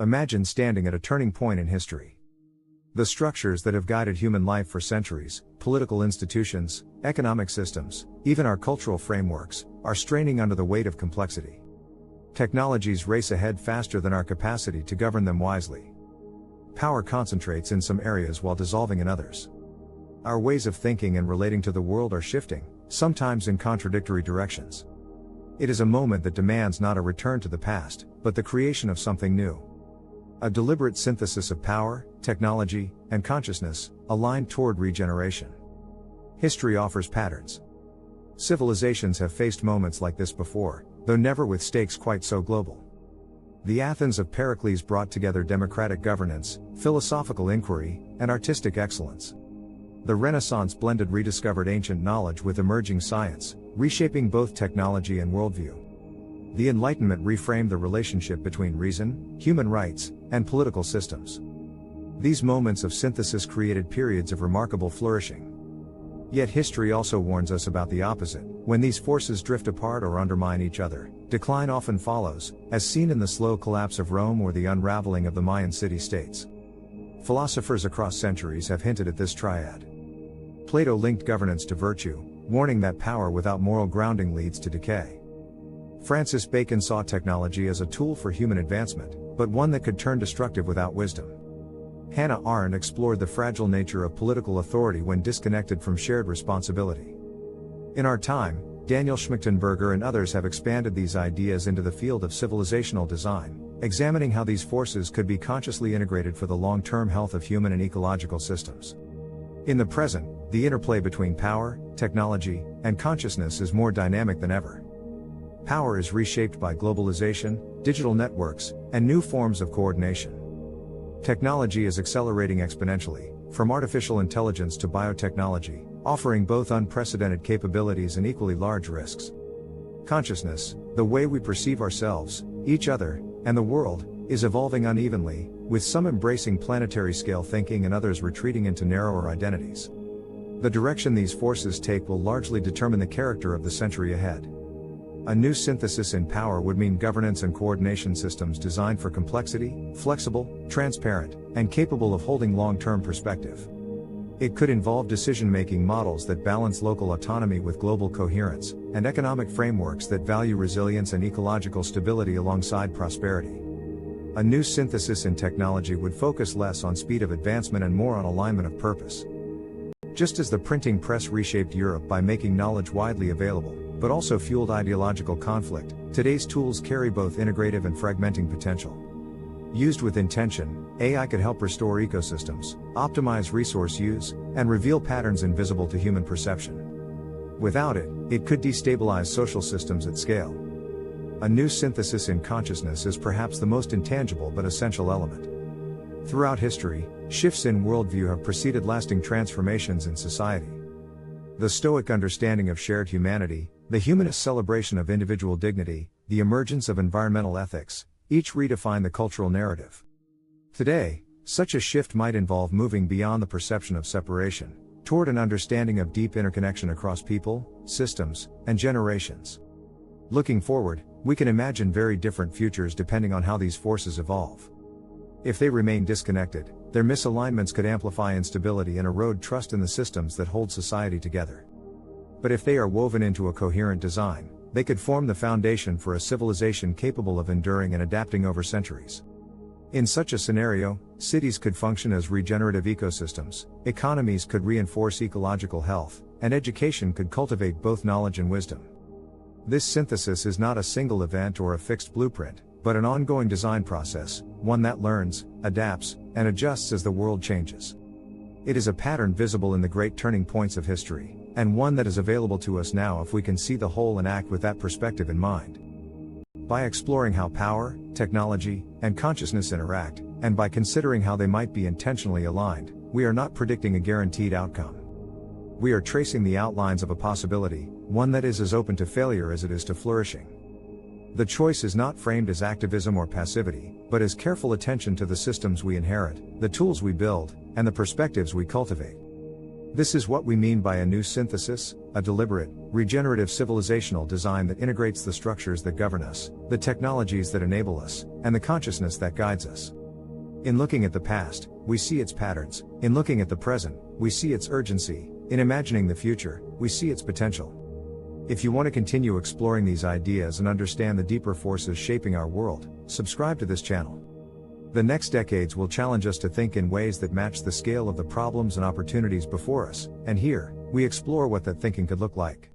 Imagine standing at a turning point in history. The structures that have guided human life for centuries, political institutions, economic systems, even our cultural frameworks, are straining under the weight of complexity. Technologies race ahead faster than our capacity to govern them wisely. Power concentrates in some areas while dissolving in others. Our ways of thinking and relating to the world are shifting, sometimes in contradictory directions. It is a moment that demands not a return to the past, but the creation of something new. A deliberate synthesis of power, technology, and consciousness, aligned toward regeneration. History offers patterns. Civilizations have faced moments like this before, though never with stakes quite so global. The Athens of Pericles brought together democratic governance, philosophical inquiry, and artistic excellence. The Renaissance blended rediscovered ancient knowledge with emerging science, reshaping both technology and worldview. The Enlightenment reframed the relationship between reason, human rights, and political systems. These moments of synthesis created periods of remarkable flourishing. Yet history also warns us about the opposite. When these forces drift apart or undermine each other, decline often follows, as seen in the slow collapse of Rome or the unraveling of the Mayan city-states. Philosophers across centuries have hinted at this triad. Plato linked governance to virtue, warning that power without moral grounding leads to decay. Francis Bacon saw technology as a tool for human advancement, but one that could turn destructive without wisdom. Hannah Arendt explored the fragile nature of political authority when disconnected from shared responsibility. In our time, Daniel Schmachtenberger and others have expanded these ideas into the field of civilizational design, examining how these forces could be consciously integrated for the long-term health of human and ecological systems. In the present, the interplay between power, technology, and consciousness is more dynamic than ever. Power is reshaped by globalization, digital networks, and new forms of coordination. Technology is accelerating exponentially, from artificial intelligence to biotechnology, offering both unprecedented capabilities and equally large risks. Consciousness, the way we perceive ourselves, each other, and the world, is evolving unevenly, with some embracing planetary-scale thinking and others retreating into narrower identities. The direction these forces take will largely determine the character of the century ahead. A new synthesis in power would mean governance and coordination systems designed for complexity, flexible, transparent, and capable of holding long-term perspective. It could involve decision-making models that balance local autonomy with global coherence, and economic frameworks that value resilience and ecological stability alongside prosperity. A new synthesis in technology would focus less on speed of advancement and more on alignment of purpose. Just as the printing press reshaped Europe by making knowledge widely available, but also fueled ideological conflict, today's tools carry both integrative and fragmenting potential. Used with intention, AI could help restore ecosystems, optimize resource use, and reveal patterns invisible to human perception. Without it, it could destabilize social systems at scale. A new synthesis in consciousness is perhaps the most intangible but essential element. Throughout history, shifts in worldview have preceded lasting transformations in society. The Stoic understanding of shared humanity, the humanist celebration of individual dignity, the emergence of environmental ethics, each redefine the cultural narrative. Today, such a shift might involve moving beyond the perception of separation, toward an understanding of deep interconnection across people, systems, and generations. Looking forward, we can imagine very different futures depending on how these forces evolve. If they remain disconnected, their misalignments could amplify instability and erode trust in the systems that hold society together. But if they are woven into a coherent design, they could form the foundation for a civilization capable of enduring and adapting over centuries. In such a scenario, cities could function as regenerative ecosystems, economies could reinforce ecological health, and education could cultivate both knowledge and wisdom. This synthesis is not a single event or a fixed blueprint, but an ongoing design process, one that learns, adapts, and adjusts as the world changes. It is a pattern visible in the great turning points of history, and one that is available to us now if we can see the whole and act with that perspective in mind. By exploring how power, technology, and consciousness interact, and by considering how they might be intentionally aligned, we are not predicting a guaranteed outcome. We are tracing the outlines of a possibility, one that is as open to failure as it is to flourishing. The choice is not framed as activism or passivity, but as careful attention to the systems we inherit, the tools we build, and the perspectives we cultivate. This is what we mean by a new synthesis, a deliberate, regenerative civilizational design that integrates the structures that govern us, the technologies that enable us, and the consciousness that guides us. In looking at the past, we see its patterns; in looking at the present, we see its urgency; in imagining the future, we see its potential. If you want to continue exploring these ideas and understand the deeper forces shaping our world, subscribe to this channel. The next decades will challenge us to think in ways that match the scale of the problems and opportunities before us, and here, we explore what that thinking could look like.